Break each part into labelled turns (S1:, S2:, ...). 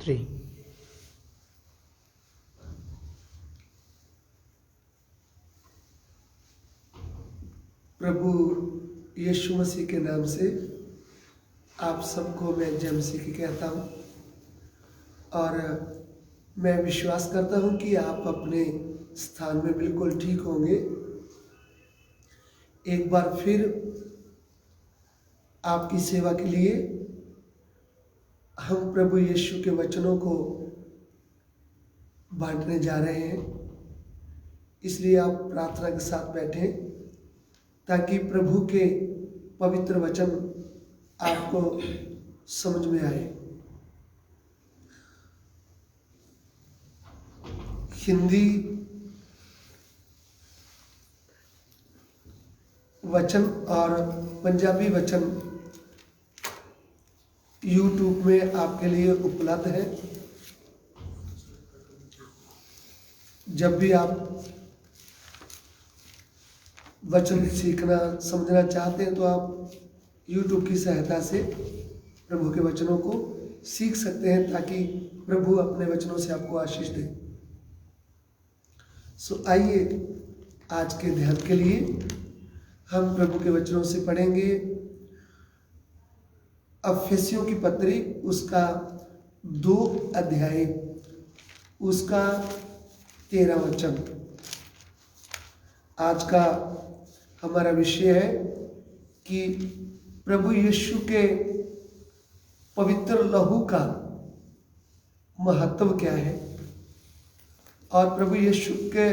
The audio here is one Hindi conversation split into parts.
S1: 3।
S2: प्रभु यीशु मसीह के नाम से आप सबको मैं जय मसीह की कहता हूँ और मैं विश्वास करता हूँ कि आप अपने स्थान में बिल्कुल ठीक होंगे। एक बार फिर आपकी सेवा के लिए हम प्रभु यीशु के वचनों को बांटने जा रहे हैं, इसलिए आप प्रार्थना के साथ बैठें ताकि प्रभु के पवित्र वचन आपको समझ में आए। हिंदी वचन और पंजाबी वचन YouTube में आपके लिए उपलब्ध है। जब भी आप वचन सीखना समझना चाहते हैं तो आप YouTube की सहायता से प्रभु के वचनों को सीख सकते हैं ताकि प्रभु अपने वचनों से आपको आशीष दे। आइए आज के ध्यान के लिए हम प्रभु के वचनों से पढ़ेंगे अफिसियों की पत्री उसका 2 अध्याय उसका 13 वचन। आज का हमारा विषय है कि प्रभु यीशु के पवित्र लहू का महत्व क्या है और प्रभु यीशु के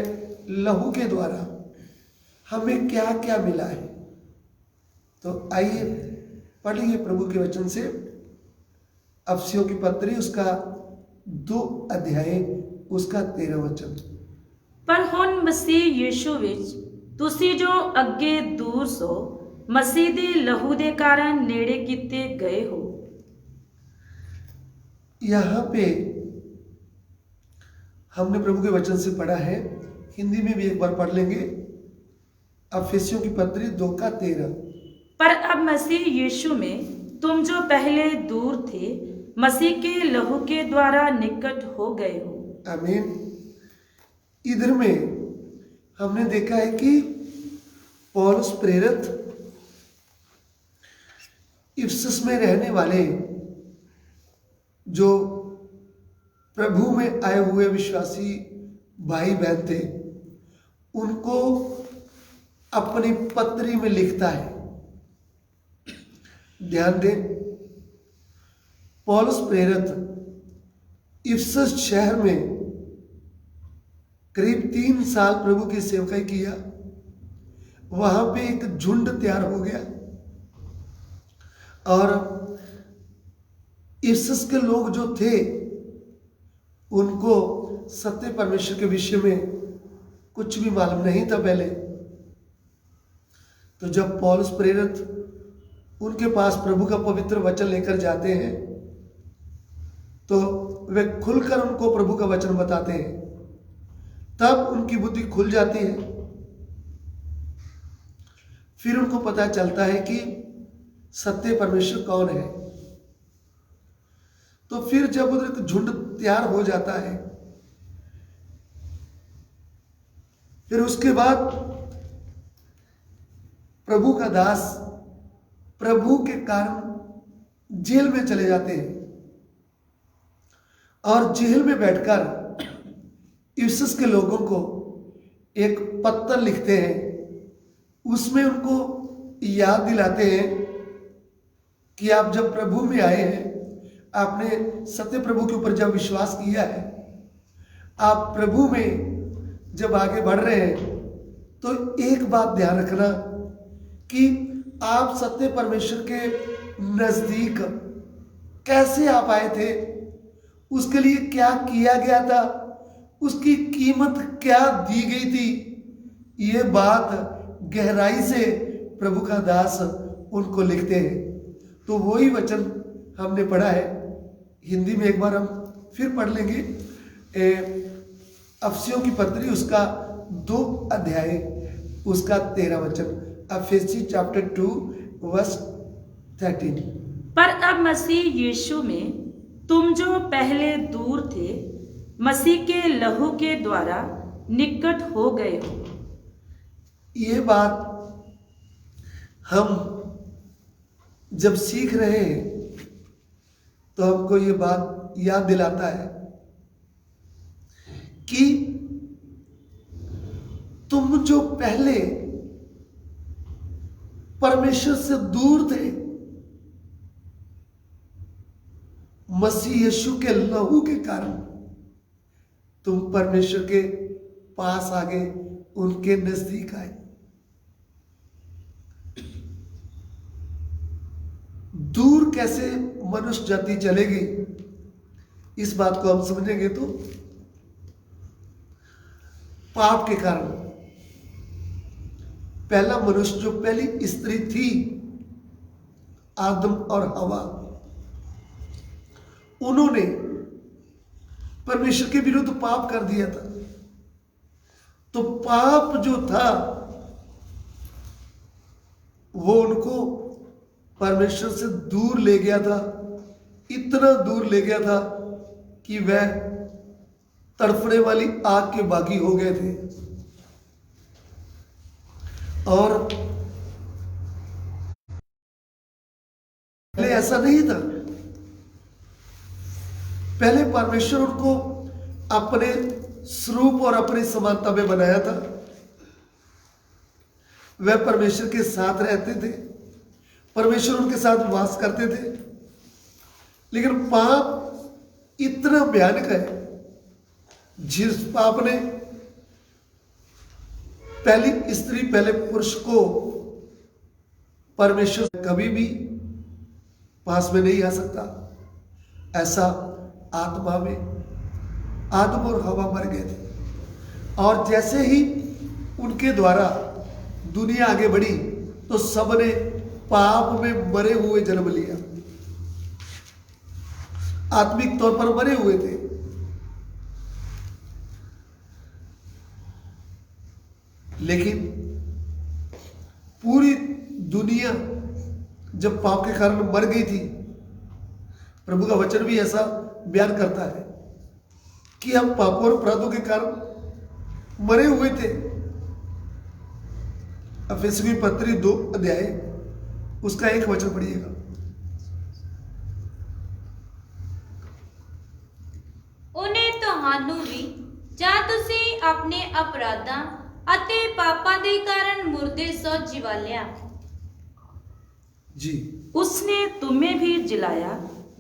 S2: लहू के द्वारा हमें क्या क्या मिला है। तो आइए पढ़िए प्रभु के वचन से अफसियों की पत्री उसका 2 अध्याय उसका 13 वचन।
S3: पर हुण मसीह यीशु विच तुसी जो अगे दूर सो मसीह दे लहू दे कारण नेड़े कीते गए हो।
S2: यहाँ पे हमने प्रभु के वचन से पढ़ा है, हिंदी में भी एक बार पढ़ लेंगे। अफिसियों की पत्री 2 का 13।
S3: पर अब मसीह यीशु में तुम जो पहले दूर थे मसीह के लहू के द्वारा निकट हो गए हो।
S2: आमीन। इधर में हमने देखा है कि पौलुस प्रेरित इफिसस में रहने वाले जो प्रभु में आए हुए विश्वासी भाई बहन थे उनको अपनी पत्री में लिखता है। ध्यान दें, पौलुस प्रेरित इफिसस शहर में करीब 3 साल प्रभु की सेवकाई किया। वहां पे एक झुंड तैयार हो गया और इफिसस के लोग जो थे उनको सत्य परमेश्वर के विषय में कुछ भी मालूम नहीं था पहले। तो जब पौलुस प्रेरित उनके पास प्रभु का पवित्र वचन लेकर जाते हैं तो वे खुलकर उनको प्रभु का वचन बताते हैं, तब उनकी बुद्धि खुल जाती है। फिर उनको पता चलता है कि सत्य परमेश्वर कौन है। तो फिर जब उधर एक झुंड तैयार हो जाता है, फिर उसके बाद प्रभु का दास प्रभु के कारण जेल में चले जाते हैं और जेल में बैठकर इफिसस के लोगों को एक पत्र लिखते हैं। उसमें उनको याद दिलाते हैं कि आप जब प्रभु में आए हैं, आपने सत्य प्रभु के ऊपर जब विश्वास किया है, आप प्रभु में जब आगे बढ़ रहे हैं, तो एक बात ध्यान रखना कि आप सत्य परमेश्वर के नजदीक कैसे आप आए थे, उसके लिए क्या किया गया था, उसकी कीमत क्या दी गई थी, ये बात गहराई से प्रभु का दास उनको लिखते हैं। तो वही वचन हमने पढ़ा है, हिंदी में एक बार हम फिर पढ़ लेंगे। अफसियों की पत्री उसका 2 अध्याय उसका 13 वचन। अफेसी चैप्टर 2 वर्स 13।
S3: पर अब मसीह यीशु में तुम जो पहले दूर थे मसीह के लहू के द्वारा निकट हो गए हो।
S2: ये बात हम जब सीख रहे हैं तो हमको ये बात याद दिलाता है कि तुम जो पहले परमेश्वर से दूर थे, मसीह यीशु के लहू के कारण तुम परमेश्वर के पास आ गए, उनके नजदीक आए। दूर कैसे मनुष्य जाति चलेगी, इस बात को हम समझेंगे तो पाप के कारण पहला मनुष्य जो पहली स्त्री थी आदम और हवा, उन्होंने परमेश्वर के विरुद्ध पाप कर दिया था। तो पाप जो था वो उनको परमेश्वर से दूर ले गया था, इतना दूर ले गया था कि वह तड़फने वाली आग के बागी हो गए थे। और पहले ऐसा नहीं था। पहले परमेश्वर उनको अपने स्वरूप और अपनी समानता में बनाया था, वह परमेश्वर के साथ रहते थे, परमेश्वर उनके साथ वास करते थे। लेकिन पाप इतना भयानक है, जिस पाप ने पहली स्त्री पहले पुरुष को परमेश्वर कभी भी पास में नहीं आ सकता, ऐसा आत्मा में आदम और हवा मर गए थे। और जैसे ही उनके द्वारा दुनिया आगे बढ़ी तो सबने पाप में मरे हुए जन्म लिया, आत्मिक तौर पर मरे हुए थे। लेकिन पूरी दुनिया जब पाप के कारण मर गई थी, प्रभु का वचन भी ऐसा बयान करता है कि हम पापों और अपराधों के कारण मरे हुए थे। इफिसियों की पत्री 2 अध्याय उसका 1 वचन पढ़िएगा।
S1: ਉਹਨੇ ਤੁਹਾਨੂੰ ਵੀ ਜਾਂ ਤੁਸੀਂ ਆਪਣੇ ਅਪਰਾਧਾਂ ਅਤੇ ਪਾਪਾਂ ਦੇ ਕਾਰਨ ਮੁਰਦੇ ਸੋ ਜਿਵਾ ਲਿਆ।
S2: जी,
S3: उसने तुम्हें भी जिलाया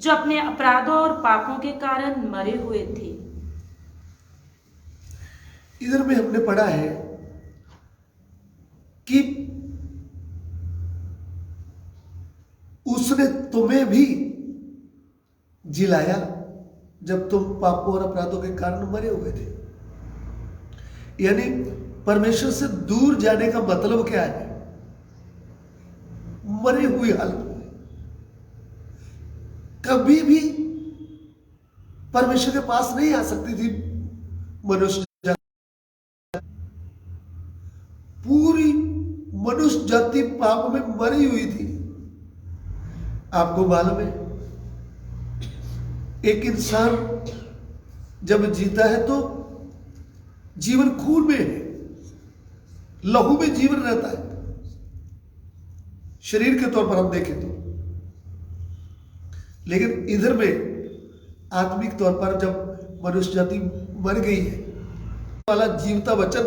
S3: जो अपने अपराधों और पापों के कारण मरे हुए थे।
S2: इधर में हमने पढ़ा है कि उसने तुम्हें भी जिलाया जब तुम पापों और अपराधों के कारण मरे हुए थे। यानी परमेश्वर से दूर जाने का मतलब क्या है? मरे हुई हालत में कभी भी परमेश्वर के पास नहीं आ सकती थी मनुष्य। पूरी मनुष्य जाति पाप में मरी हुई थी। आपको मालूम है, एक इंसान जब जीता है तो जीवन खून में है, लहू में जीवन रहता है। शरीर के तौर पर हम देखें तो, लेकिन इधर में आत्मिक तौर पर जब मनुष्य जाति मर गई है, वाला जीवता वचन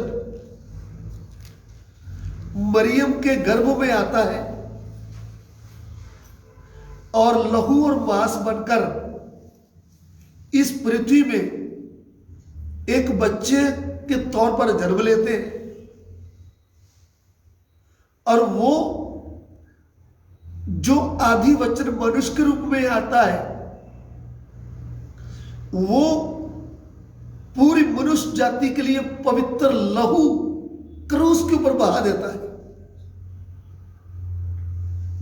S2: मरियम के गर्भ में आता है और लहू और मांस बनकर इस पृथ्वी में एक बच्चे के तौर पर जन्म लेते हैं। और वो जो आदि वचन मनुष्य के रूप में आता है, वो पूरी मनुष्य जाति के लिए पवित्र लहू क्रूस के ऊपर बहा देता है।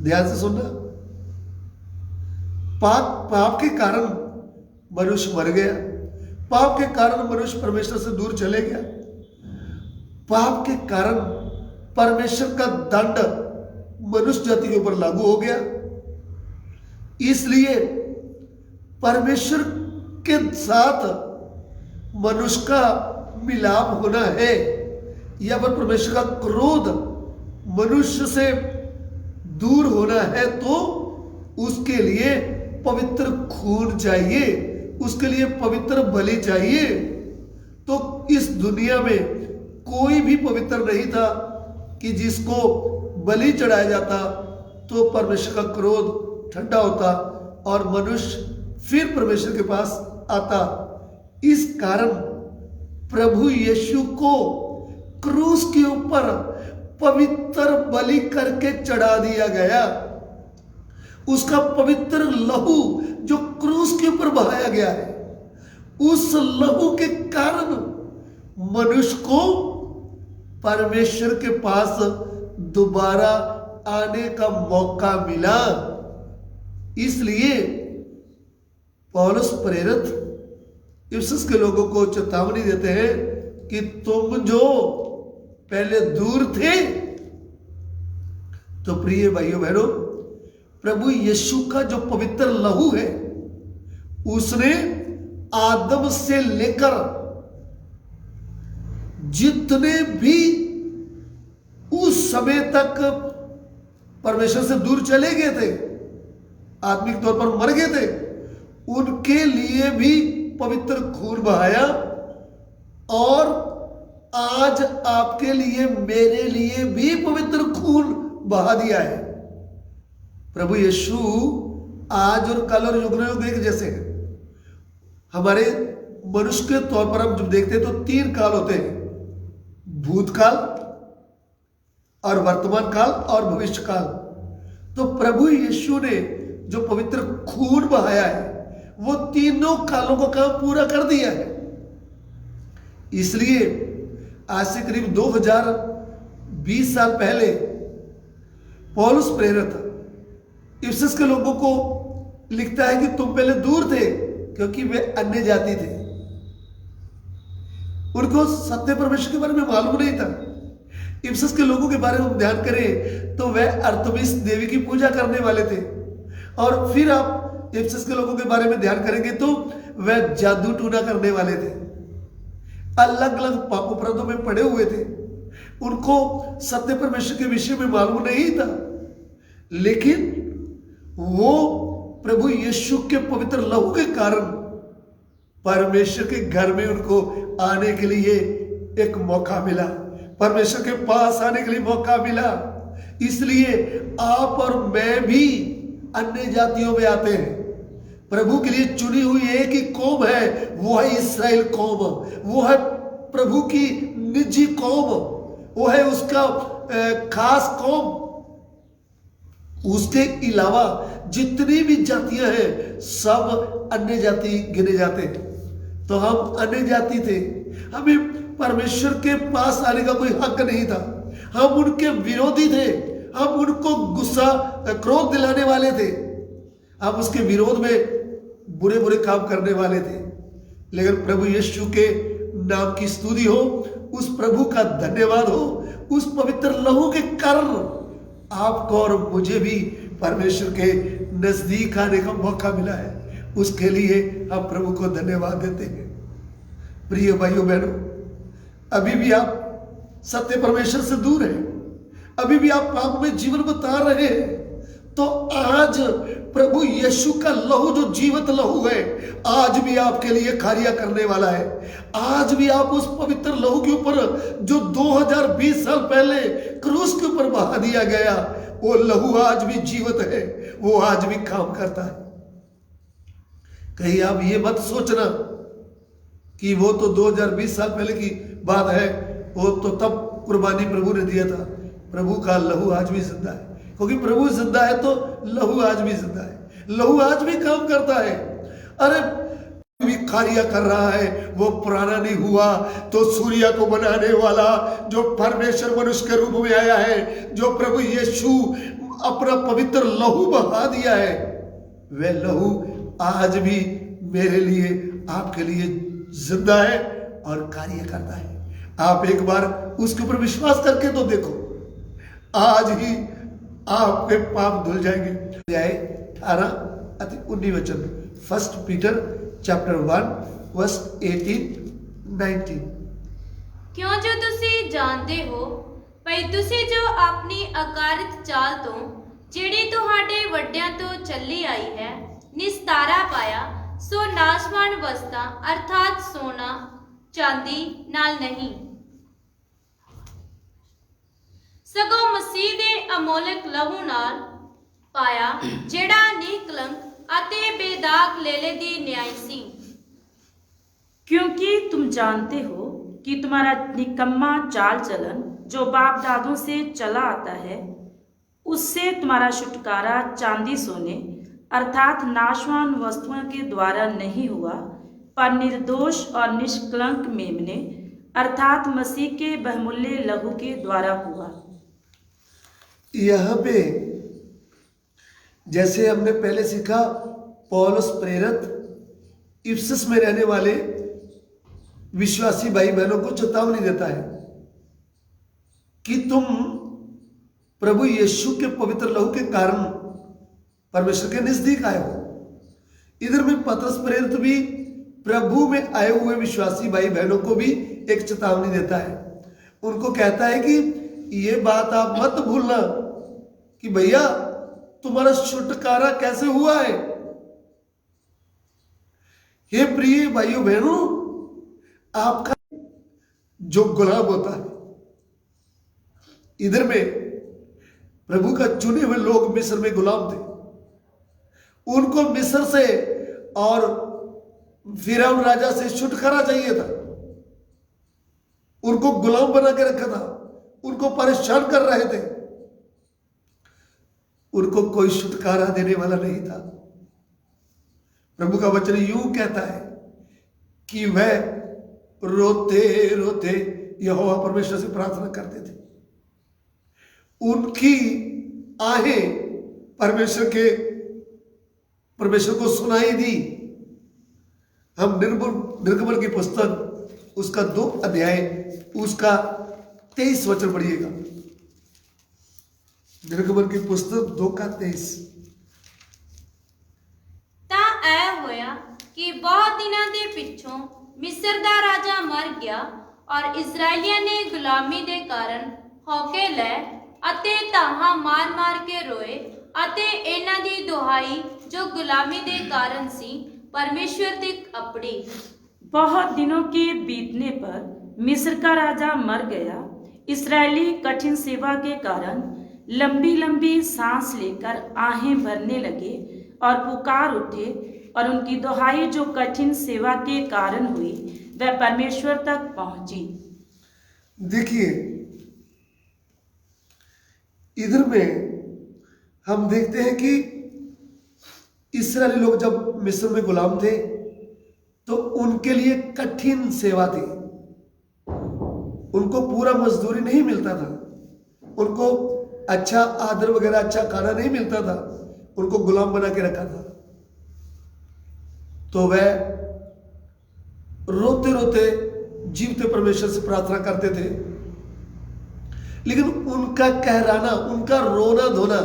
S2: ध्यान से सुनना, पाप के कारण मनुष्य मर गया, पाप के कारण मनुष्य परमेश्वर से दूर चले गया, पाप के कारण परमेश्वर का दंड मनुष्य जाति के ऊपर लागू हो गया। इसलिए परमेश्वर के साथ मनुष्य का मिलाप होना है, या फिर परमेश्वर का क्रोध मनुष्य से दूर होना है, तो उसके लिए पवित्र खून चाहिए, उसके लिए पवित्र बलि चाहिए। तो इस दुनिया में कोई भी पवित्र नहीं था कि जिसको बलि चढ़ाया जाता तो परमेश्वर का क्रोध ठंडा होता और मनुष्य फिर परमेश्वर के पास आता। इस कारण प्रभु यीशु को क्रूस के ऊपर पवित्र बलि करके चढ़ा दिया गया। उसका पवित्र लहू जो क्रूस के ऊपर बहाया गया है, उस लहू के कारण मनुष्य को परमेश्वर के पास दोबारा आने का मौका मिला। इसलिए पौलुस प्रेरित इफिसस के लोगों को चेतावनी देते हैं कि तुम जो पहले दूर थे, तो प्रिय भाइयों बहनों, प्रभु यीशु का जो पवित्र लहू है, उसने आदम से लेकर जितने भी उस समय तक परमेश्वर से दूर चले गए थे, आत्मिक तौर पर मर गए थे, उनके लिए भी पवित्र खून बहाया, और आज आपके लिए मेरे लिए भी पवित्र खून बहा दिया है। प्रभु यीशु आज और कल और युग युग एक जैसे हैं। हमारे मनुष्य के तौर पर हम जब देखते हैं तो 3 काल होते हैं, भूतकाल और वर्तमान काल और भविष्य काल। तो प्रभु यीशु ने जो पवित्र खून बहाया है, वो तीनों कालों का काम पूरा कर दिया है। इसलिए आज से करीब 2020 साल पहले पौलुस प्रेरित इफिसस के लोगों को लिखता है कि तुम पहले दूर थे क्योंकि वे अन्य जाति थे, उनको सत्य परमेश्वर के बारे में मालूम नहीं था। इफिसस के लोगों के बारे में हम ध्यान करें तो वह अर्थमिस देवी की पूजा करने वाले थे, और फिर आप इफिसस के लोगों के बारे में ध्यान करेंगे तो वह जादू टूना करने वाले थे, अलग अलग पाप अपराधों में पड़े हुए थे, उनको सत्य परमेश्वर के विषय में मालूम नहीं था। लेकिन वो प्रभु यीशु के पवित्र लहू के कारण परमेश्वर के घर में उनको आने के लिए एक मौका मिला, परमेश्वर के पास आने के लिए मौका मिला। इसलिए आप और मैं भी अन्य जातियों में आते हैं। प्रभु के लिए चुनी हुई एक ही कौम है, वो है इस्राएल कौम, वो है प्रभु की निजी कौम, वो है उसका खास कौम। उसके अलावा जितनी भी जातियां हैं सब अन्य जाति गिने जाते हैं। तो हम अन्य जाति थे, हमें परमेश्वर के पास आने का कोई हक नहीं था, हम उनके विरोधी थे, हम उनको गुस्सा क्रोध दिलाने वाले थे, हम उसके विरोध में बुरे बुरे काम करने वाले थे। लेकिन प्रभु यीशु के नाम की स्तुति हो, उस प्रभु का धन्यवाद हो, उस पवित्र लहू के कारण आपको और मुझे भी परमेश्वर के नजदीक आने का मौका मिला है। उसके लिए हम प्रभु को धन्यवाद देते हैं। प्रिय भाइयों बहनों, अभी भी आप सत्य परमेश्वर से दूर हैं, अभी भी आप पाप में जीवन बिता रहे हैं, तो आज प्रभु यीशु का लहू जो जीवित लहू है, आज भी आपके लिए कार्य करने वाला है। आज भी आप उस पवित्र लहू के ऊपर जो 2020 साल पहले क्रूस के ऊपर बहा दिया गया, वो लहू आज भी जीवित है, वो आज भी काम करता है। कहीं आप ये मत सोचना कि वो तो 2020 साल पहले की बात है, वो तो तब कुर्बानी प्रभु ने दिया था। प्रभु का लहू आज भी जिंदा है, क्योंकि प्रभु जिंदा है तो लहू आज भी जिंदा है, लहू आज भी काम करता है। अरे भी कार्य कर रहा है, वो पुराना नहीं हुआ। तो सूर्य को बनाने वाला जो परमेश्वर मनुष्य के रूप में आया है, जो प्रभु यीशु अपना पवित्र लहू बहा दिया है, वह लहू आज भी मेरे लिए आपके लिए जिंदा है और कार्य करता है। आप एक बार उसके ऊपर विश्वास करके तो देखो, आज ही आपके पाप धुल जाएंगे। 18 19 वचन, फर्स्ट पीटर चैप्टर 1 वर्स 18-19।
S1: ਕਿਉਂ ਜੋ ਤੁਸੀਂ ਜਾਣਦੇ ਹੋ ਭਈ ਤੁਸੀਂ ਜੋ ਆਪਣੀ ਅਕਾਰਿਤ ਚਾਲ ਤੋਂ ਜਿਹੜੀ ਤੁਹਾਡੇ ਵੱਡਿਆਂ ਤੋਂ ਚੱਲੀ ਆਈ ਹੈ ਨਿਸਤਾਰਾ ਪਾਇਆ, ਸੋ ਨਾਸ਼ਵਾਨ ਵਸਤਾਂ ਅਰਥਾਤ ਸੋਨਾ ਚਾਂਦੀ ਨਾਲ ਨਹੀਂ, ਸਗੋਂ ਮਸੀਹ ਦੇ ਅਮੋਲਕ ਲਹੂ ਨਾਲ ਪਾਇਆ, ਜਿਹੜਾ ਨਿਕਲੰਕ ਅਤੇ ਬੇਦਾਗ ਲੇਲੇ ਦੀ न्याय ਸੀ।
S3: क्योंकि तुम जानते हो कि तुम्हारा निकम्मा चाल चलन जो बाप दादों से चला आता है, उससे तुम्हारा छुटकारा चांदी सोने अर्थात नाशवान वस्तुओं के द्वारा नहीं हुआ, पर निर्दोष और निष्कलंक मेमने अर्थात मसीह के बहुमूल्य लहू के द्वारा हुआ।
S2: यहाँ पे जैसे हमने पहले सीखा, पौलुस प्रेरित इफिसस में रहने वाले विश्वासी भाई बहनों को चेतावनी देता है कि तुम प्रभु यीशु के पवित्र लहू के कारण परमेश्वर के नजदीक आए हो। इधर में पतरस प्रेरित भी प्रभु में आए हुए विश्वासी भाई बहनों को भी एक चेतावनी देता है। उनको कहता है कि ये बात आप मत भूलना कि भैया तुम्हारा छुटकारा कैसे हुआ है। हे प्रिय भाइयों बहनों, आपका जो गुलाम होता है, इधर में प्रभु का चुने हुए लोग मिस्र में गुलाम थे। उनको मिस्र से और फिरौन राजा से छुटकारा चाहिए था। उनको गुलाम बना के रखा था, उनको परेशान कर रहे थे। उनको कोई छुटकारा देने वाला नहीं था। प्रभु का वचन यूं कहता है कि वह रोते रोते यहोवा परमेश्वर से प्रार्थना करते थे। उनकी आहें परमेश्वर को सुनाई दी। हम निर्गमन की पुस्तक उसका 2 अध्याय उसका 23 वचन पढ़िएगा। निर्गमन की पुस्तक 2 का 23।
S1: ਤਾਂ ਐ ਹੋਇਆ ਕਿ ਬਹੁਤ ਦਿਨਾਂ ਦੇ ਪਿੱਛੋਂ ਮਿਸਰ ਦਾ ਰਾਜਾ ਮਰ ਗਿਆ ਔਰ ਇਜ਼ਰਾਈਲੀਆਂ ਨੇ ਗੁਲਾਮੀ ਦੇ ਕਾਰਨ ਹੌਕੇ ਲੈ ਅਤੇ ਧਾਹਾਂ ਮਾਰ-ਮਾਰ ਕੇ ਰੋਏ ਅਤੇ ਇਹਨਾਂ ਦੀ ਦੁਹਾਈ ਜੋ ਗੁਲਾਮੀ ਦੇ ਕਾਰਨ ਸੀ परमेश्वर तक अपड़ी।
S3: बहुत दिनों के बीतने पर मिस्र का राजा मर गया। इसराइली कठिन सेवा के कारण लंबी लंबी सांस लेकर आहें भरने लगे और पुकार उठे, और उनकी दुहाई जो कठिन सेवा के कारण हुई वह परमेश्वर तक पहुंची।
S2: देखिए, इधर में हम देखते हैं कि इस्राएली लोग जब मिस्र में गुलाम थे तो उनके लिए कठिन सेवा थी। उनको पूरा मजदूरी नहीं मिलता था, उनको अच्छा आदर वगैरह अच्छा खाना नहीं मिलता था, उनको गुलाम बना के रखा था। तो वह रोते रोते जीवते परमेश्वर से प्रार्थना करते थे, लेकिन उनका कहराना, उनका रोना धोना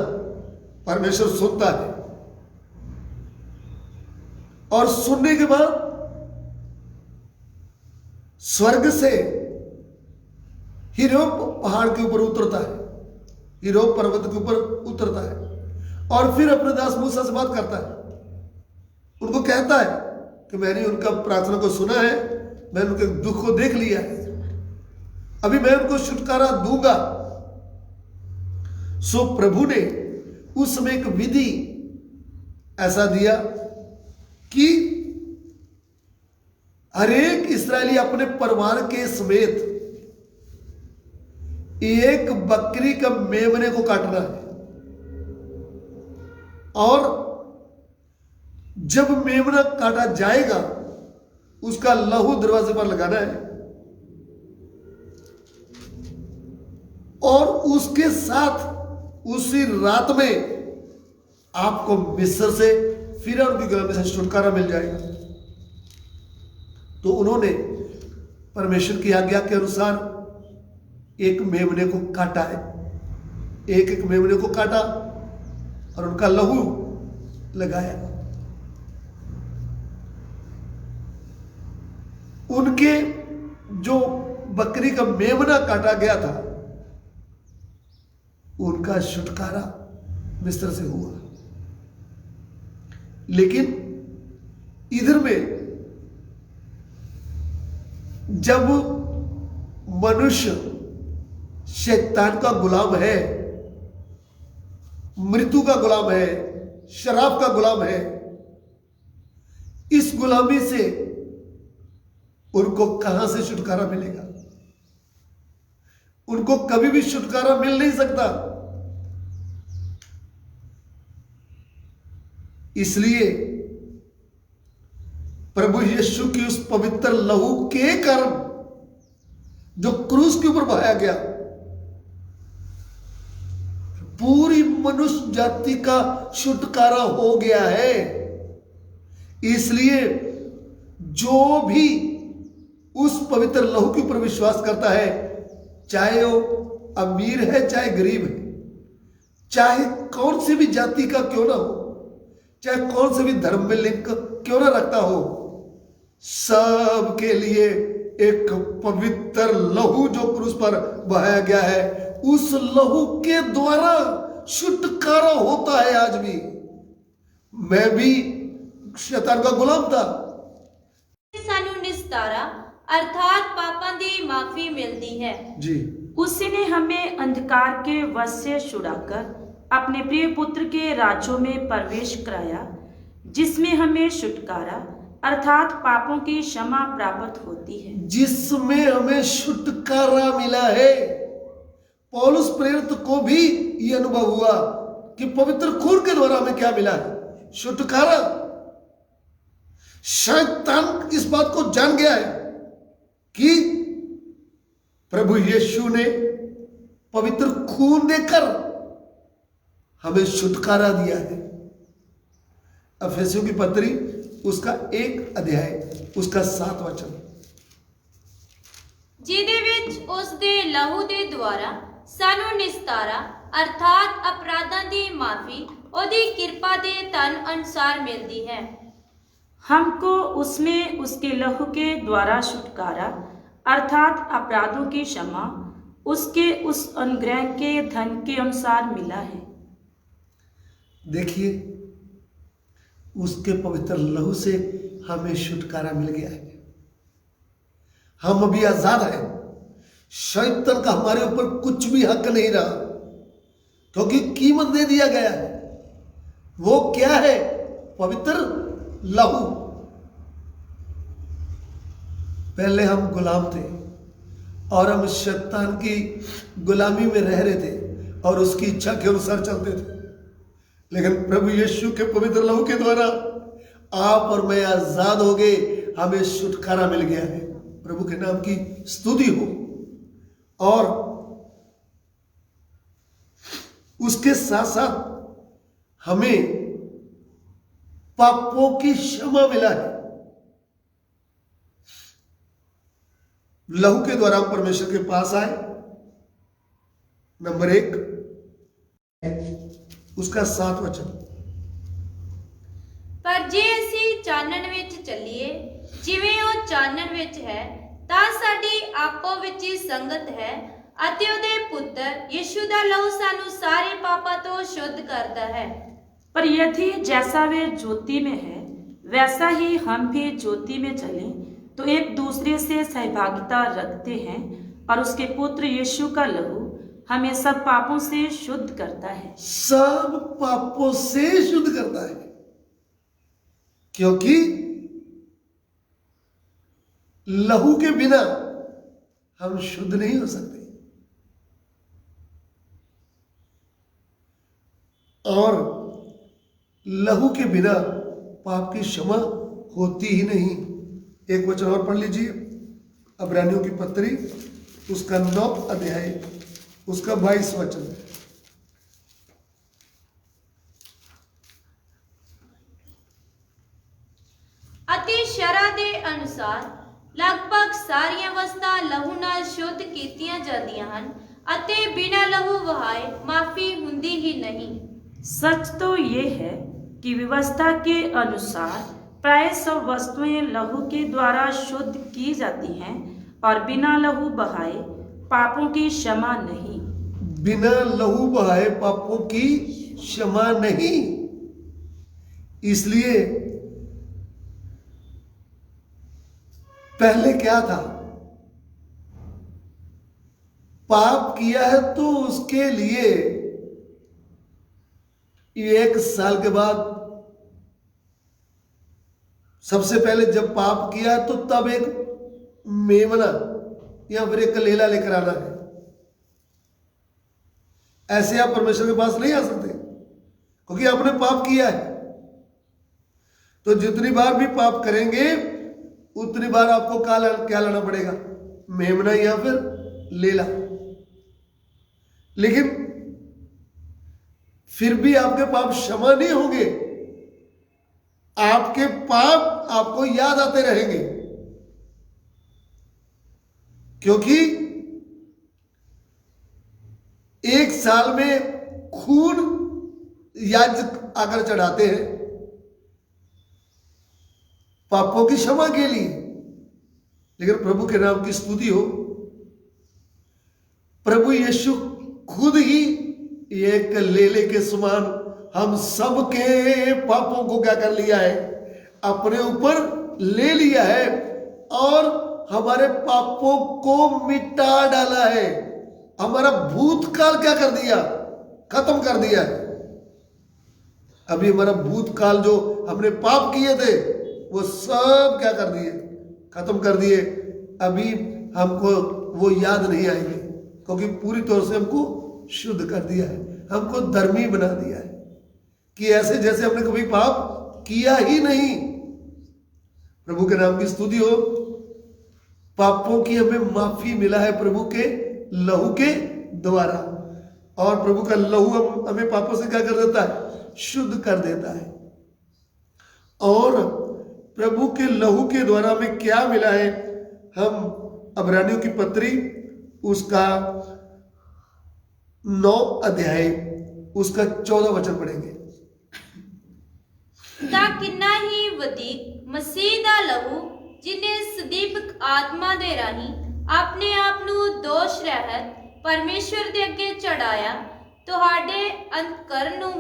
S2: परमेश्वर सुनता है। और सुनने के बाद स्वर्ग से हिरोप पहाड़ के ऊपर उतरता है, हिरोप पर्वत के ऊपर उतरता है और फिर अपने दास मूसा से बात करता है। उनको कहता है कि मैंने उनका प्रार्थना को सुना है, मैंने उनके दुख को देख लिया है, अभी मैं उनको छुटकारा दूंगा। सो प्रभु ने उस समय एक विधि ऐसा दिया कि हरेक इस्राएली अपने परिवार के समेत एक बकरी का मेमने को काटना है, और जब मेमना काटा जाएगा उसका लहू दरवाजे पर लगाना है, और उसके साथ उसी रात में आपको मिस्र से फिर उनकी गुलामी से छुटकारा मिल जाएगा। तो उन्होंने परमेश्वर की आज्ञा के अनुसार एक मेमने को काटा है, एक एक मेमने को काटा और उनका लहू लगाया। उनके जो बकरी का मेमना काटा गया था, उनका छुटकारा मिस्र से हुआ। लेकिन इधर में जब मनुष्य शैतान का गुलाम है, मृत्यु का गुलाम है, शराब का गुलाम है, इस गुलामी से उनको कहां से छुटकारा मिलेगा? उनको कभी भी छुटकारा मिल नहीं सकता। इसलिए प्रभु यीशु की उस पवित्र लहू के कारण जो क्रूस के ऊपर बहाया गया, पूरी मनुष्य जाति का छुटकारा हो गया है। इसलिए जो भी उस पवित्र लहू के ऊपर विश्वास करता है, चाहे वो अमीर है चाहे गरीब है, चाहे कौन सी भी जाति का क्यों ना हो, चाहे कौन से भी धर्म में लिंक क्यों ना रखता हो, सब के लिए एक पवित्र लहू जो क्रूस पर बहाया गया है, उस लहू के द्वारा छुटकारा होता है। आज भी मैं भी शैतान का गुलाम था।
S1: सानू निस्तारा अर्थात पापां दी माफी मिलती है
S2: जी।
S3: उसी ने हमें अंधकार के वश से छुड़ाकर अपने प्रिय पुत्र के राज्यों में प्रवेश कराया, जिसमें हमें छुटकारा अर्थात पापों की क्षमा प्राप्त होती है। जिसमें
S2: हमें छुटकारा मिला है। पौलुस प्रेरित को भी यह अनुभव हुआ कि पवित्र खून के द्वारा हमें क्या मिला है? छुटकारा। शैतान इस बात को जान गया है कि प्रभु यीशु ने पवित्र खून देकर हमें छुटकारा दिया है। अफेसियों की पत्री उसका 1 अध्याय उसका 7 वचन,
S1: ਜਿਹਦੇ ਵਿੱਚ ਉਸ ਦੇ ਲਹੂ ਦੇ ਦੁਆਰਾ ਸਾਨੂੰ ਨਿਸਤਾਰਾ ਅਰਥਾਤ ਅਪਰਾਧਾਂ ਦੀ ਮਾਫੀ ਉਹਦੀ ਕਿਰਪਾ ਦੇ ਧਨ ਅਨੁਸਾਰ ਮਿਲਦੀ ਹੈ।
S3: हमको उसमें उसके लहू के द्वारा छुटकारा अर्थात अपराधों की क्षमा उसके उस अनुग्रह के धन के अनुसार मिला है।
S2: देखिए, उसके पवित्र लहू से हमें छुटकारा मिल गया है। हम अभी आजाद हैं। शैतान का हमारे ऊपर कुछ भी हक नहीं रहा, क्योंकि कीमत दे दिया गया है। वो क्या है? पवित्र लहू। पहले हम गुलाम थे और हम शैतान की गुलामी में रह रहे थे और उसकी इच्छा के अनुसार चलते थे, लेकिन प्रभु यीशु के पवित्र लहू के द्वारा आप और मैं आजाद हो गए। हमें छुटकारा मिल गया है। प्रभु के नाम की स्तुति हो। और उसके साथ साथ हमें पापों की क्षमा मिला है। लहू के द्वारा हम परमेश्वर के पास आए। नंबर 1 उसका 7 वचन,
S1: ਪਰ ਜੇ ਅਸੀਂ ਚਾਨਣ ਵਿੱਚ ਚੱਲੀਏ ਜਿਵੇਂ ਉਹ ਚਾਨਣ ਵਿੱਚ ਹੈ ਤਾਂ ਸਾਡੀ ਆਪੋ ਵਿੱਚ ਹੀ ਸੰਗਤ ਹੈ ਅਤੇ ਉਹਦੇ ਪੁੱਤਰ ਯਿਸੂ ਦਾ ਲਹੂ ਸਾਨੂੰ ਸਾਰੇ ਪਾਪਾਂ ਤੋਂ ਸ਼ੁੱਧ ਕਰਦਾ ਹੈ।
S3: पर यदि जैसा वे ज्योति में है वैसा ही हम भी ज्योति में चलें तो एक दूसरे से सहभागिता रखते हैं और उसके पुत्र यीशु का लहू हमें सब पापों से शुद्ध करता है।
S2: सब पापों से शुद्ध करता है, क्योंकि लहू के बिना हम शुद्ध नहीं हो सकते। और लहू के बिना पाप की क्षमा होती ही नहीं। एक वचन और पढ़ लीजिए, इब्रानियों की पत्री उसका 9 अध्याय उसका 22 वचन।
S1: ਅਤੇ ਸ਼ਰ੍ਹਾ ਦੇ ਅਨੁਸਾਰ ਲਗਭਗ ਸਾਰੀਆਂ ਵਸਤਾਂ ਲਹੂ ਨਾਲ ਸ਼ੁੱਧ ਕੀਤੀਆਂ ਜਾਂਦੀਆਂ ਹਨ ਅਤੇ ਬਿਨਾਂ ਲਹੂ ਵਹਾਏ ਮਾਫੀ ਹੁੰਦੀ ਹੀ ਨਹੀਂ।
S3: सच तो ये है कि व्यवस्था के अनुसार प्राय सब वस्तुएं लहू के द्वारा शुद्ध की जाती हैं और बिना लहू बहाए पापों की क्षमा नहीं।
S2: बिना लहू बहाए पापों की क्षमा नहीं। इसलिए पहले क्या था, पाप किया है तो उसके लिए 1 साल के बाद, सबसे पहले जब पाप किया तो तब एक मेमना या फिर एक कलेला लेकर आना है। ऐसे आप परमेश्वर के पास नहीं आ सकते क्योंकि आपने पाप किया है। तो जितनी बार भी पाप करेंगे उतनी बार आपको क्या लाना पड़ेगा, मेमना या फिर लेला। लेकिन फिर भी आपके पाप क्षमा नहीं होंगे, आपके पाप आपको याद आते रहेंगे, क्योंकि 1 साल में खून याजक आकर चढ़ाते हैं पापों की क्षमा के लिए। लेकिन प्रभु के नाम की स्तुति हो, प्रभु यीशु खुद ही एक लेले के समान हम सब के पापों को क्या कर लिया है, अपने ऊपर ले लिया है और हमारे पापों को मिटा डाला है। हमारा भूतकाल क्या कर दिया, खत्म कर दिया है। अभी हमारा भूतकाल जो हमने पाप किए थे वो सब क्या कर दिए, खत्म कर दिए। अभी हमको वो याद नहीं आएंगे क्योंकि पूरी तौर से हमको शुद्ध कर दिया है, हमको धर्मी बना दिया है कि ऐसे जैसे हमने कभी पाप किया ही नहीं। प्रभु के नाम की स्तुति हो। पापों की हमें माफी मिला है प्रभु के लहू के द्वारा, और प्रभु का लहू हमें पापों से क्या कर देता है, शुद्ध कर देता है। और प्रभु के लहू के द्वारा हमें क्या मिला है, हम इब्रानियों की पत्री उसका 9 अध्याय उसका 14 वचन पढ़ेंगे।
S1: ਤਾਂ ਕਿੰਨਾ ਹੀ ਵਧੇਕ ਮਸੀਹ ਦਾ ਲਹੂ ਜਿਨੇ ਸਦੀਪਕ ਆਤਮਾ ਦੇ ਰਾਹੀਂ ਆਪਣੇ ਆਪ ਨੂੰ ਦੋਸ਼ ਰਹਿਤ ਪਰਮੇਸ਼ਵਰ ਦੇ ਅੱਗੇ ਚੜਾਇਆ, ਤੁਹਾਡੇ ਅੰਤਕਰਨ ਨੂੰ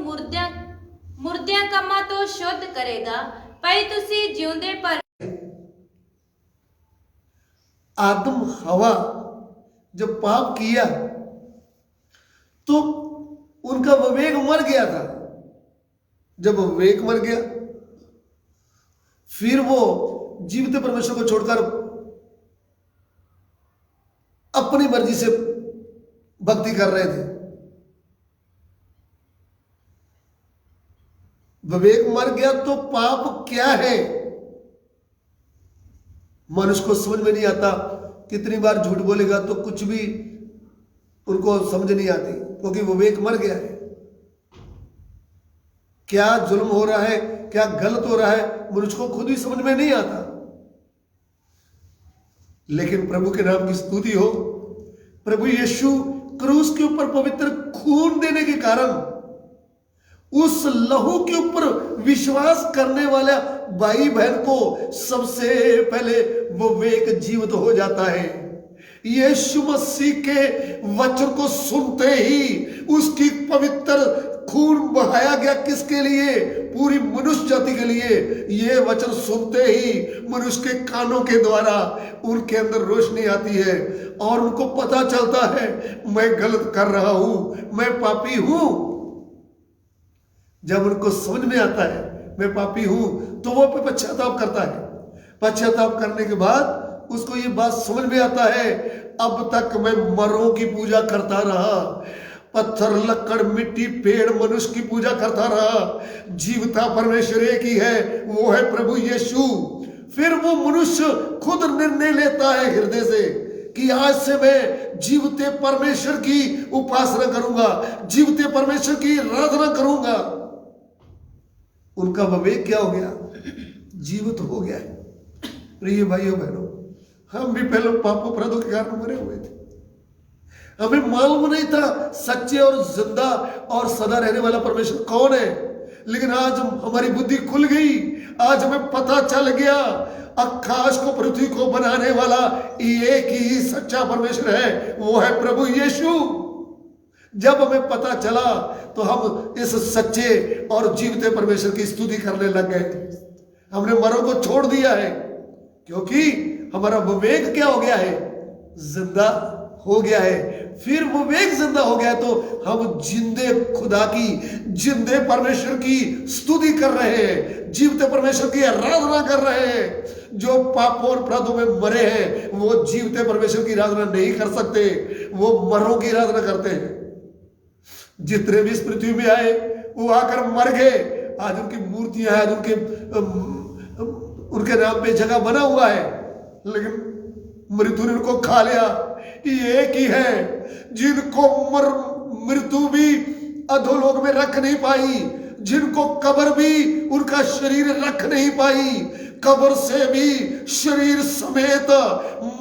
S1: ਮੁਰਦਿਆਂ ਕੰਮਾਂ ਤੋਂ ਸ਼ੁੱਧ ਕਰੇਗਾ, ਭਾਈ ਤੁਸੀਂ ਜਿਉਂਦੇ ਪਰ।
S2: आदम हवा जब पाप किया तो उनका विवेक मर गया था। जब विवेक मर गया फिर वो जीवित परमेश्वर को छोड़कर अपनी मर्जी से भक्ति कर रहे थे। विवेक मर गया तो पाप क्या है मनुष्य को समझ में नहीं आता। कितनी बार झूठ बोलेगा तो कुछ भी उनको समझ नहीं आती क्योंकि विवेक मर गया है। क्या जुल्म हो रहा है, क्या गलत हो रहा है, मनुष्य को खुद भी समझ में नहीं आता। लेकिन प्रभु के नाम की स्तुति हो, प्रभु यीशु क्रूस के ऊपर पवित्र खून देने के कारण उस लहू के ऊपर विश्वास करने वाला भाई बहन को सबसे पहले विवेक जीवित हो जाता है। यीशु मसीह के वचन को सुनते ही उसकी पवित्र खून बहाया गया, किसके लिए, पूरी मनुष्य जाति के लिए। ये वचन सुनते ही मनुष्य के कानों के द्वारा उनके अंदर रोशनी आती है और उनको पता चलता है मैं गलत कर रहा हूं, मैं पापी हूं। जब उनको समझ में आता है मैं पापी हूं तो वो पश्चाताप करता है। पश्चाताप करने के बाद उसको ये बात समझ में आता है अब तक मैं मरों की पूजा करता रहा, पत्थर लकड़ मिट्टी पेड़ मनुष्य की पूजा करता रहा, जीवता परमेश्वर एक ही है, वो है प्रभु यीशु। फिर वो मनुष्य खुद निर्णय लेता है हृदय से कि आज से मैं जीवते परमेश्वर की उपासना करूंगा, जीवते परमेश्वर की आराधना करूंगा। उनका विवेक क्या हो गया, जीवित हो गया है। प्रिय भाइयों बहनों, हम भी पहले पापों अपराधों के कारण मरे हुए थे। हमें मालूम नहीं था सच्चे और जिंदा और सदा रहने वाला परमेश्वर कौन है। लेकिन आज हमारी बुद्धि खुल गई, आज हमें पता चल गया आकाश को पृथ्वी को बनाने वाला एक ही सच्चा परमेश्वर है, वो है प्रभु यीशु। जब हमें पता चला तो हम इस सच्चे और जीवते परमेश्वर की स्तुति करने लग गए। हमने मरों को छोड़ दिया है, क्योंकि हमारा विवेक क्या हो गया है, जिंदा हो गया है। फिर विवेक जिंदा हो गया तो हम जिंदे खुदा की, जिंदे परमेश्वर की स्तुति कर रहे हैं, जीवते परमेश्वर की आराधना कर रहे हैं। जो पापों और अपराधों में मरे हैं वो जीवते परमेश्वर की आराधना नहीं कर सकते, वो मरों की आराधना करते हैं। जितने भी इस पृथ्वी में आए वो आकर मर गए, आज उनकी मूर्तियां हैं, आज उनके नाम पे जगह बना हुआ है, लेकिन मृत्यु ने उनको खा लिया। एक ही है जिनको मृत्यु भी अधोलोक में रख नहीं पाई, जिनको कब्र भी उनका शरीर रख नहीं पाई, कब्र से भी शरीर समेत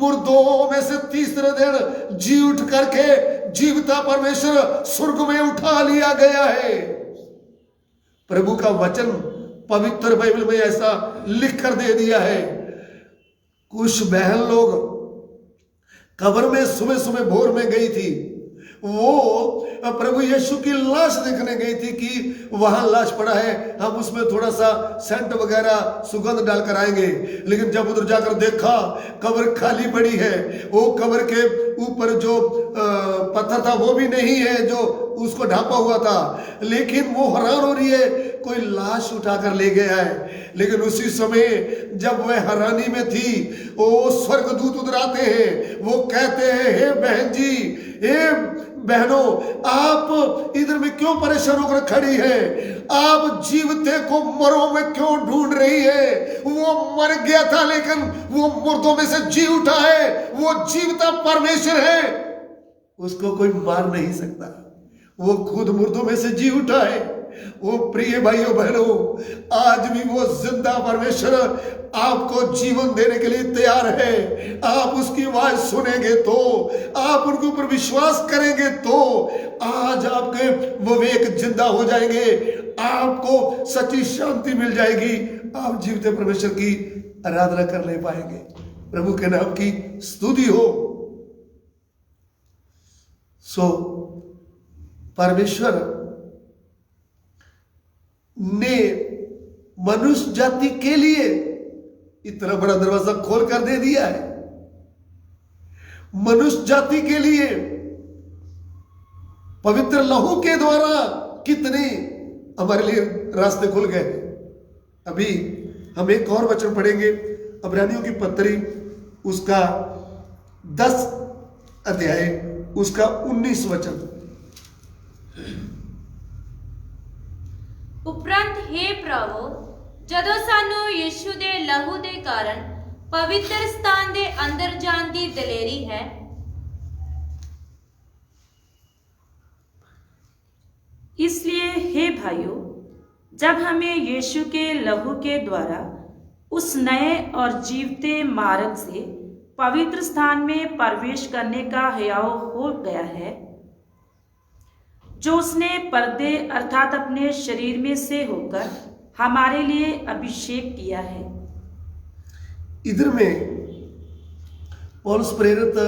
S2: मुर्दों में से तीसरे दिन जी उठ करके जीवता परमेश्वर स्वर्ग में उठा लिया गया है। प्रभु का वचन पवित्र बाइबल में ऐसा लिख कर दे दिया है। कुछ बहन लोग कब्र में सुबह सुबह भोर में गई थी, वो प्रभु यीशु की लाश देखने गई थी कि वहां लाश पड़ा है, हम उसमें थोड़ा सा सेंट वगैरह सुगंध डालकर आएंगे। लेकिन जब उधर जाकर देखा कब्र खाली पड़ी है, वो कब्र के ऊपर जो पत्थर था वो भी नहीं है जो उसको ढांपा हुआ था, लेकिन वो हैरान हो रही है कोई लाश उठाकर ले गया है। लेकिन उसी समय जब वह हैरानी में थी, वो स्वर्गदूत उधर आते हैं, वो कहते हैं हे बहन जी, हे बहनों, आप इधर में क्यों परेशान होकर खड़ी है? आप जीवते को मरों में क्यों ढूंढ रही है? वो मर गया था लेकिन वो मुर्दों में से जी उठा है, वो जीवता परमेश्वर है, उसको कोई मार नहीं सकता, वो खुद मुर्दों में से जी उठा है। वो प्रिय भाइयों बहनों, आज भी वो जिंदा परमेश्वर आपको जीवन देने के लिए तैयार है। आप उसकी आवाज सुनेंगे तो, आप उनके ऊपर विश्वास करेंगे तो आज आपके विवेक जिंदा हो जाएंगे, आपको सच्ची शांति मिल जाएगी, आप जीवते परमेश्वर की आराधना कर ले पाएंगे। प्रभु के नाम की स्तुति हो। सो परमेश्वर ने मनुष्य जाति के लिए इतना बड़ा दरवाजा खोल कर दे दिया है। मनुष्य जाति के लिए पवित्र लहू के द्वारा कितने हमारे लिए रास्ते खुल गए। अभी हम एक और वचन पढ़ेंगे, इब्रानियों की पत्री उसका 10 अध्याय उसका 19 वचन।
S1: उपरंत हे प्रभु, ਜਦੋਂ ਸਾਨੂੰ ਯਿਸੂ ਦੇ ਲਹੂ ਦੇ ਕਾਰਨ ਪਵਿੱਤਰ ਸਥਾਨ ਦੇ ਅੰਦਰ ਜਾਣ ਦੀ ਦਲੇਰੀ ਹੈ,
S3: इसलिए हे भाइयों, जब हमें यीशु के लहू के द्वारा उस नए और जीवते मार्ग से पवित्र स्थान में प्रवेश करने का हयाव हो गया है, जो उसने पर्दे अर्थात अपने शरीर में से होकर हमारे लिए अभिषेक किया है।
S2: इधर में पौलुस प्रेरित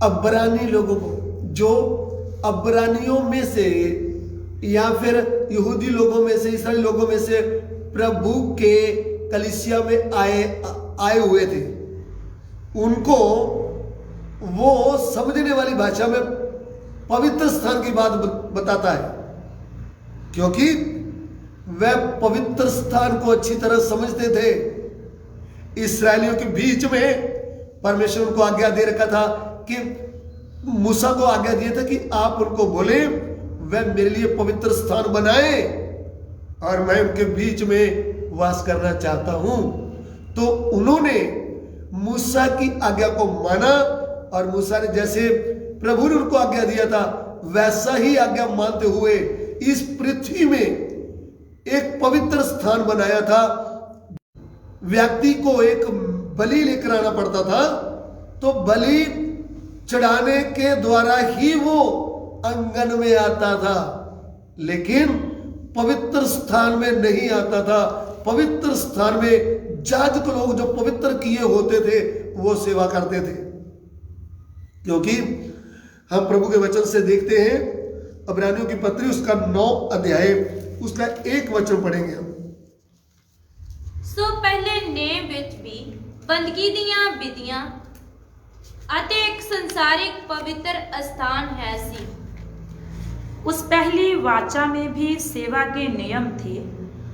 S2: अब्रानी लोगों को, जो अब्रानियों में से या फिर यहूदी लोगों में से, इस्राएली लोगों में से प्रभु के कलीसिया में आए हुए थे, उनको वो समझने वाली भाषा में पवित्र स्थान की बात बताता है, क्योंकि वह पवित्र स्थान को अच्छी तरह समझते थे। इस्राएलियों के बीच में परमेश्वर उनको आज्ञा दे रखा था कि मूसा को आज्ञा दिया था कि आप उनको बोले वह मेरे लिए पवित्र स्थान बनाए और मैं उनके बीच में वास करना चाहता हूं। तो उन्होंने मूसा की आज्ञा को माना और मूसा ने जैसे प्रभु ने उनको आज्ञा दिया था वैसा ही आज्ञा मानते हुए इस पृथ्वी में एक पवित्र स्थान बनाया था। व्यक्ति को एक बलि लेकर आना पड़ता था, तो बलि चढ़ाने के द्वारा ही वो आंगन में आता था। लेकिन पवित्र स्थान में नहीं आता था। पवित्र स्थान में याजक लोग जो पवित्र किए होते थे वो सेवा करते थे। क्योंकि हम प्रभु के वचन से देखते हैं, इब्रानियों की पत्री उसका 9 अध्याय उसका 1 वचन पढ़ेंगे हम।
S1: ਸੋ ਪਹਿਲੇ ਨੇਮ ਵਿੱਚ ਵੀ ਬੰਦਗੀ ਦੀਆਂ ਵਿਧੀਆਂ ਅਤੇ ਇੱਕ ਸੰਸਾਰਿਕ ਪਵਿੱਤਰ ਅਸਥਾਨ ਹੈ ਸੀ।
S3: उस पहली वाचा में भी सेवा के नियम थे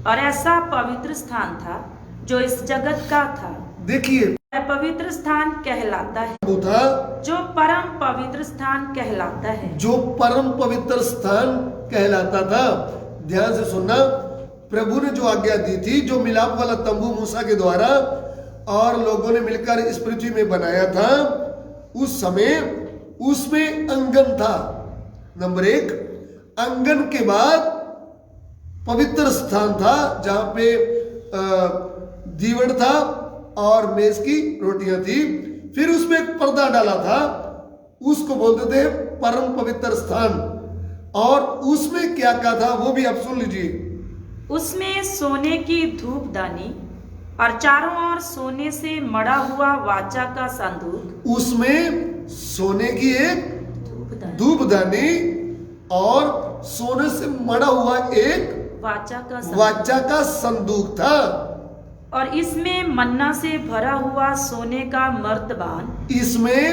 S3: और ऐसा पवित्र स्थान था जो इस जगत का था।
S2: देखिए
S3: वह पवित्र स्थान कहलाता है,
S2: वो था
S3: जो परम पवित्र स्थान कहलाता है।
S2: जो परम पवित्र स्थान कहलाता था। ध्यान से सुनना, प्रभु ने जो आज्ञा दी थी, जो मिलाप वाला तंबू मूसा के द्वारा और लोगों ने मिलकर इस पृथ्वी में बनाया था, उस समय उसमें अंगन था। नंबर 1, अंगन के बाद पवित्र स्थान था जहां पे दीवड़ था और मेज की रोटियां थी। फिर उसमें एक पर्दा डाला था, उसको बोलते थे परम पवित्र स्थान। और उसमें क्या क्या था वो भी आप सुन लीजिए।
S3: उसमें सोने की धूपदानी और चारों ओर सोने से मड़ा हुआ वाचा का संदूक।
S2: उसमें सोने की एक
S3: धूपदानी
S2: धूपदानी और सोने से मड़ा हुआ एक वाचा का संदूक था।
S3: और इसमें मन्ना से भरा हुआ सोने का मर्तबान।
S2: इसमें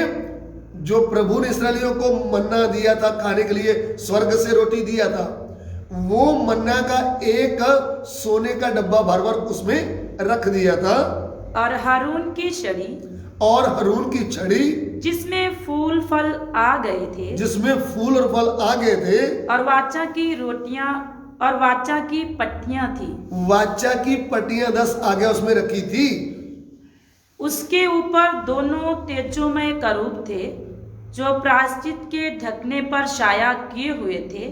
S2: जो प्रभु ने इस्राएलियों को मन्ना दिया था खाने के लिए, स्वर्ग से रोटी दिया था, वो मन्ना का एक सोने का डब्बा भर भर उसमें रख दिया था।
S3: और हारून की छड़ी,
S2: और हारून की छड़ी
S3: जिसमें फूल फल आ गए थे,
S2: जिसमें फूल और फल आ गए थे।
S3: और वाचा की रोटियां और वाचा की पट्टियां थी।
S2: वाचा की पट्टियां 10 आगे उसमें रखी थी।
S3: उसके ऊपर दोनों तेजोमय करूब थे जो प्रायश्चित के ढकने पर छाया किए हुए थे।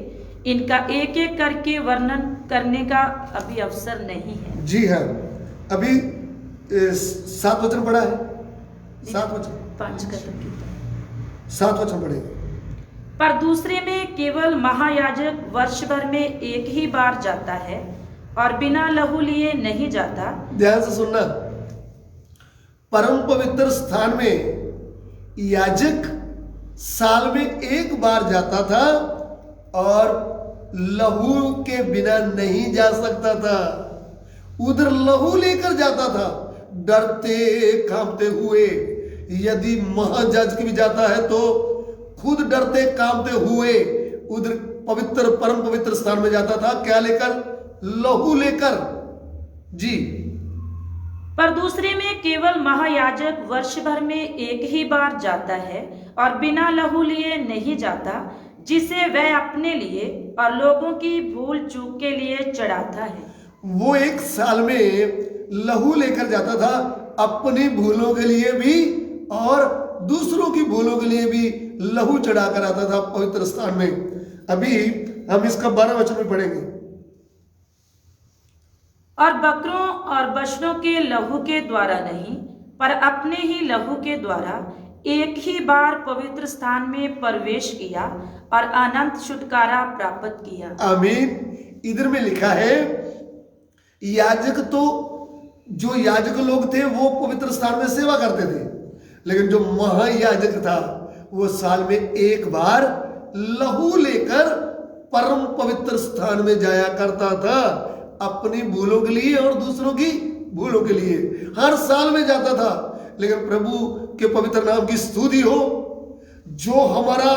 S3: इनका एक एक करके वर्णन करने का अभी अवसर नहीं है।
S2: जी हाँ, अभी 7 वचन पढ़ा है। 7 वचन
S3: 5 का
S2: 7 वचन पढ़ेंगे।
S3: पर दूसरे में केवल महायाजक वर्ष भर में एक ही बार जाता है और बिना लहू लिए नहीं जाता।
S2: ध्यान से सुनना, परम पवित्र स्थान में याजक साल में एक बार जाता था और लहू के बिना नहीं जा सकता था। उधर लहू लेकर जाता था, डरते कांपते हुए। यदि महायाजक भी जाता है तो खुद डरते कांपते हुए उधर पवित्र परम पवित्र स्थान में जाता था। क्या लेकर? लहू लेकर। जी।
S3: पर दूसरे में केवल महायाजक वर्ष भर में एक ही बार जाता है और बिना लहू लिए नहीं जाता, जिसे वह अपने लिए और लोगों की भूल चूक के लिए चढ़ाता है।
S2: वो एक साल में लहू लेकर जाता था, अपनी भूलों के लिए भी और दूसरों की भूलों के लिए भी लहू चढ़ाकर आता था पवित्र स्थान में। अभी हम इसका 12 वचन में पढ़ेंगे।
S3: और बकरों और बछड़ों के लहू के द्वारा नहीं, पर अपने ही लहू के द्वारा एक ही बार पवित्र स्थान में प्रवेश किया और अनंत छुटकारा प्राप्त किया।
S2: आमीन। इधर में लिखा है, याजक तो जो याजक लोग थे वो पवित्र स्थान में सेवा करते थे, लेकिन जो महायाजक था वो साल में एक बार लहू लेकर परम पवित्र स्थान में जाया करता था, अपनी भूलों के लिए और दूसरों की भूलों के लिए। हर साल में जाता था। लेकिन प्रभु के पवित्र नाम की स्तुति हो, जो हमारा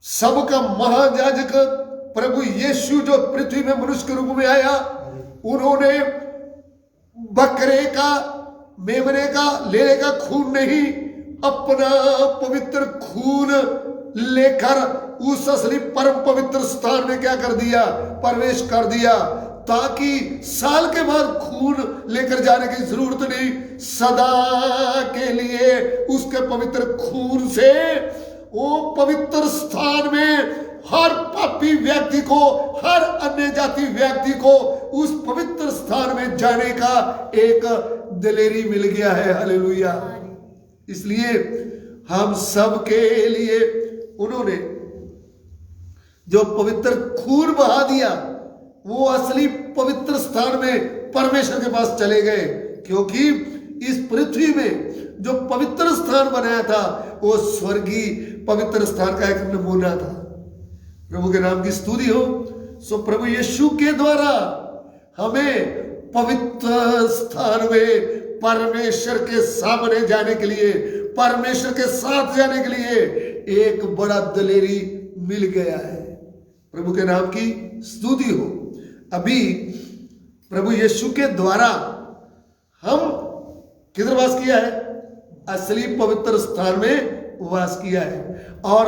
S2: सबका महायाजक प्रभु यीशु जो पृथ्वी में मनुष्य के रूप में आया, उन्होंने बकरे का, मेमने का, लेने का खून नहीं, अपना पवित्र खून लेकर उस असली परम पवित्र स्थान में क्या कर दिया? प्रवेश कर दिया, ताकि साल के बाद खून लेकर जाने की जरूरत नहीं। सदा के लिए उसके पवित्र खून से वो पवित्र स्थान में हर पापी व्यक्ति को, हर अन्य जाति व्यक्ति को उस पवित्र स्थान में जाने का एक दिलेरी मिल गया है। हालेलुया। इसलिए हम सब के लिए उन्होंने जो पवित्र खून बहा दिया, वो असली पवित्र स्थान में परमेश्वर के पास चले गए, क्योंकि इस पृथ्वी में जो पवित्र स्थान बनाया था वो स्वर्गीय पवित्र स्थान का एक नमूना था। प्रभु के नाम की स्तुति हो। सो प्रभु यीशु के द्वारा हमें पवित्र स्थान में परमेश्वर के सामने जाने के लिए, परमेश्वर के साथ जाने के लिए एक बड़ा दिलेरी मिल गया है। प्रभु के नाम की स्तुति हो। अभी प्रभु यीशु के द्वारा हम किधर वास किया है? असली पवित्र स्थान में वास किया है, और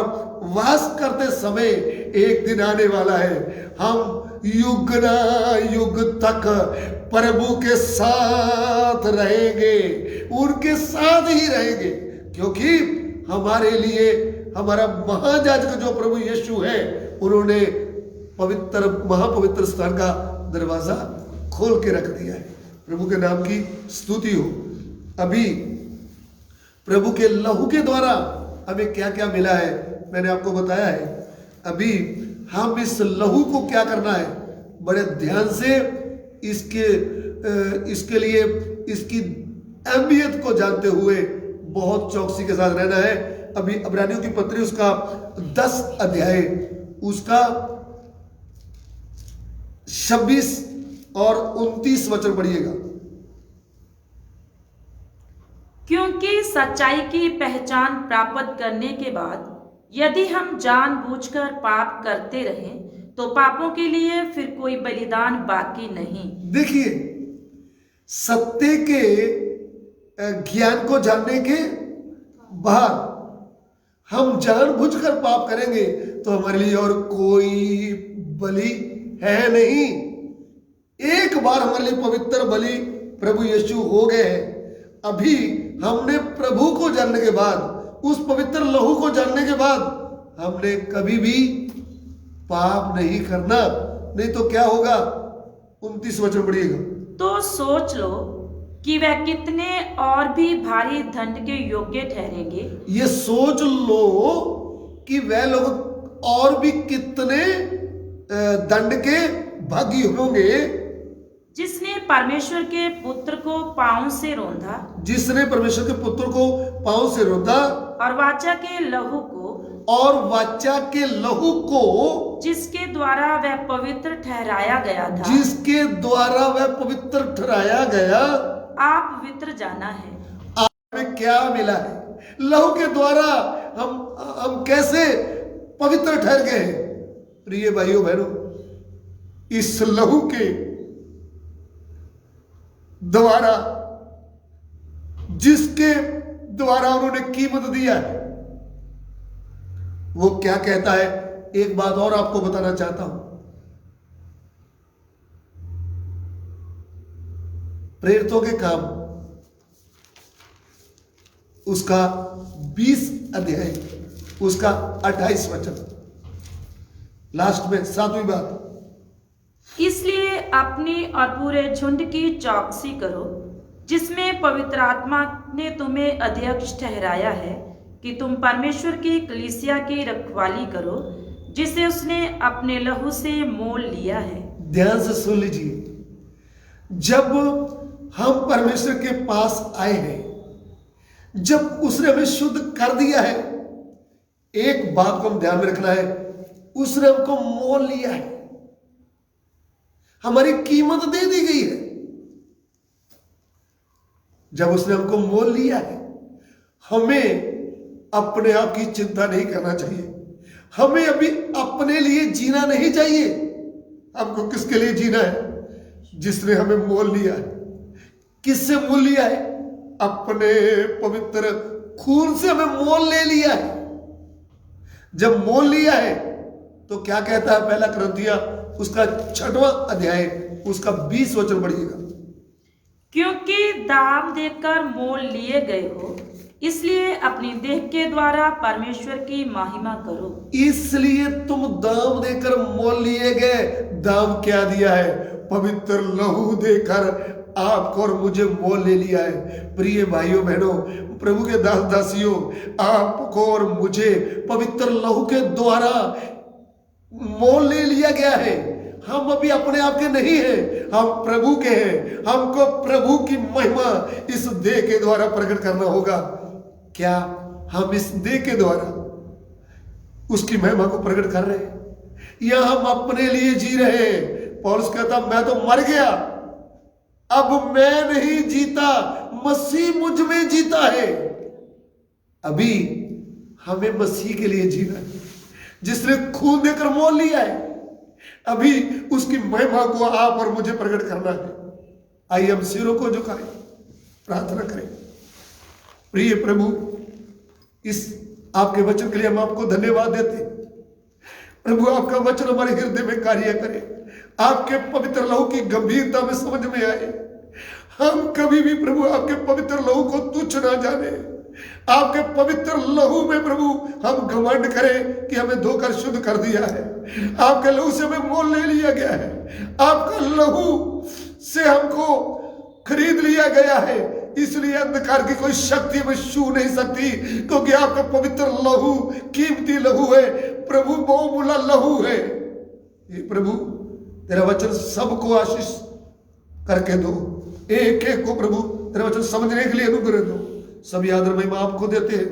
S2: वास करते समय एक दिन आने वाला है, हम युग ना युग तक प्रभु के साथ रहेंगे, उनके साथ ही रहेंगे, क्योंकि हमारे लिए हमारा महायाजक जो प्रभु यीशु है, उन्होंने पवित्र महापवित्र स्थान का दरवाजा खोल के रख दिया है। प्रभु के नाम की स्तुति हो। अभी प्रभु के लहू के द्वारा हमें क्या क्या मिला है मैंने आपको बताया है। अभी हम इस लहू को क्या करना है, बड़े ध्यान से इसके लिए इसकी अहमियत को जानते हुए बहुत चौकसी के साथ रहना है। अभी इब्रानियों की पत्री उसका 10 अध्याय उसका 26 और 29 वचन पढ़िएगा।
S3: क्योंकि सच्चाई की पहचान प्राप्त करने के बाद यदि हम जानबूझकर पाप करते रहें तो पापों के लिए फिर कोई बलिदान बाकी नहीं। देखिए,
S2: सत्य के ज्ञान को जानने के बाद हम जानबूझकर पाप करेंगे तो हमारे लिए और कोई बलि है नहीं। एक बार हमारे लिए पवित्र बलि प्रभु यीशु हो गए हैं। अभी हमने प्रभु को जानने के बाद, उस पवित्र लहू को जानने के बाद, हमने कभी भी पाप नहीं करना, नहीं तो क्या होगा? 29 वचन पढ़िएगा।
S3: तो सोच लो कि वह कितने और भी भारी दंड के योग्य ठहरेंगे।
S2: ये सोच लो कि वह लोग और भी कितने दंड के भागी होंगे,
S3: जिसने परमेश्वर के पुत्र को पांव से रौंदा,
S2: जिसने परमेश्वर के पुत्र को पांव से रौंदा,
S3: और वाचा के लहू को,
S2: और वाचा के लहू को,
S3: जिसके द्वारा वह पवित्र ठहराया गया था,
S2: जिसके द्वारा वह पवित्र ठहराया गया।
S3: आप पवित्र जाना है।
S2: हमें क्या मिला है? लहू के द्वारा हम कैसे पवित्र ठहर गए हैं? प्रिय भाइयों बहनों, इस लहू के द्वारा, जिसके द्वारा उन्होंने कीमत दिया है, वो क्या कहता है? एक बात और आपको बताना चाहता हूं। प्रेरितों के काम उसका 20 अध्याय उसका 28 वचन, लास्ट में 7वीं बात।
S3: इसलिए अपनी और पूरे झुंड की चौकसी करो, जिसमें पवित्र आत्मा ने तुम्हें अध्यक्ष ठहराया है, कि तुम परमेश्वर की कलीसिया की रखवाली करो, जिसे उसने अपने लहू से मोल लिया है।
S2: ध्यान से सुन लीजिए, जब हम परमेश्वर के पास आए हैं, जब उसने हमें शुद्ध कर दिया है, एक बात को हम ध्यान में रखना है, उसने हमको मोल लिया है, हमारी कीमत दे दी गई है। जब उसने हमको मोल लिया है, हमें अपने आप की चिंता नहीं करना चाहिए, हमें अभी अपने लिए जीना नहीं चाहिए। हमको किसके लिए जीना है? जिसने हमें मोल लिया है। किससे मोल लिया है? अपने पवित्र खून से हमें मोल ले लिया है। जब मोल लिया है तो क्या कहता है? पहला कुरिन्थियों उसका 6वां अध्याय उसका 20 वचन पढ़िएगा।
S3: क्योंकि दाम देकर मोल लिए गए हो, इसलिए अपनी देह के द्वारा परमेश्वर की महिमा करो। इसलिए
S2: तुम दाम देकर मोल लिए गए। दाम क्या दिया है? पवित्र लहू देकर आपको और मुझे मोल ले लिया है। प्रिय भाइयों बहनों, प्रभु के दास दासियों, आपको और मुझे पवित्र लहू के द्वारा मोल ले लिया गया है। हम अभी अपने आप के नहीं हैं, हम प्रभु के हैं। हमको प्रभु की महिमा इस देह के द्वारा प्रकट करना होगा। क्या हम इस देह के द्वारा उसकी महिमा को प्रकट कर रहे हैं या हम अपने लिए जी रहे हैं? पौलुस कहता मैं तो मर गया, अब मैं नहीं जीता, मसीह मुझ में जीता है। अभी हमें मसीह के लिए जीना है, जिसने खून देकर मोल लिया है। अभी उसकी महिमा को आप और मुझे प्रकट करना है। आइए हम सिरों को झुकाएं, प्रार्थना करें। प्रिय प्रभु, इस आपके वचन के लिए हम आपको धन्यवाद देते हैं। प्रभु, आपका वचन हमारे हृदय में कार्य करे, आपके पवित्र लहू की गंभीरता में समझ में आए। हम कभी भी प्रभु आपके पवित्र लहू को तुच्छ ना जाने, आपके पवित्र लहू में प्रभु हम घमंड करें कि हमें धोकर शुद्ध कर दिया है। आपके लहू से हमें मोल ले लिया गया है, आपका लहू से हमको खरीद लिया गया है। इसलिए अंधकार की कोई शक्ति हमें छू नहीं सकती, क्योंकि आपका पवित्र लहू कीमती लहू है प्रभु, बहुमूल्य लहू है। ये प्रभु तेरा वचन सबको आशीष करके दो, एक एक को प्रभु तेरा वचन समझने के लिए अनुग्रह दो। सभी आदर महिमा आपको देते हैं,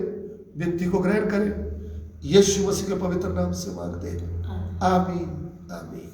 S2: विनती को ग्रहण करें, यीशु मसीह के पवित्र नाम से मांगते हैं, आमीन आमीन।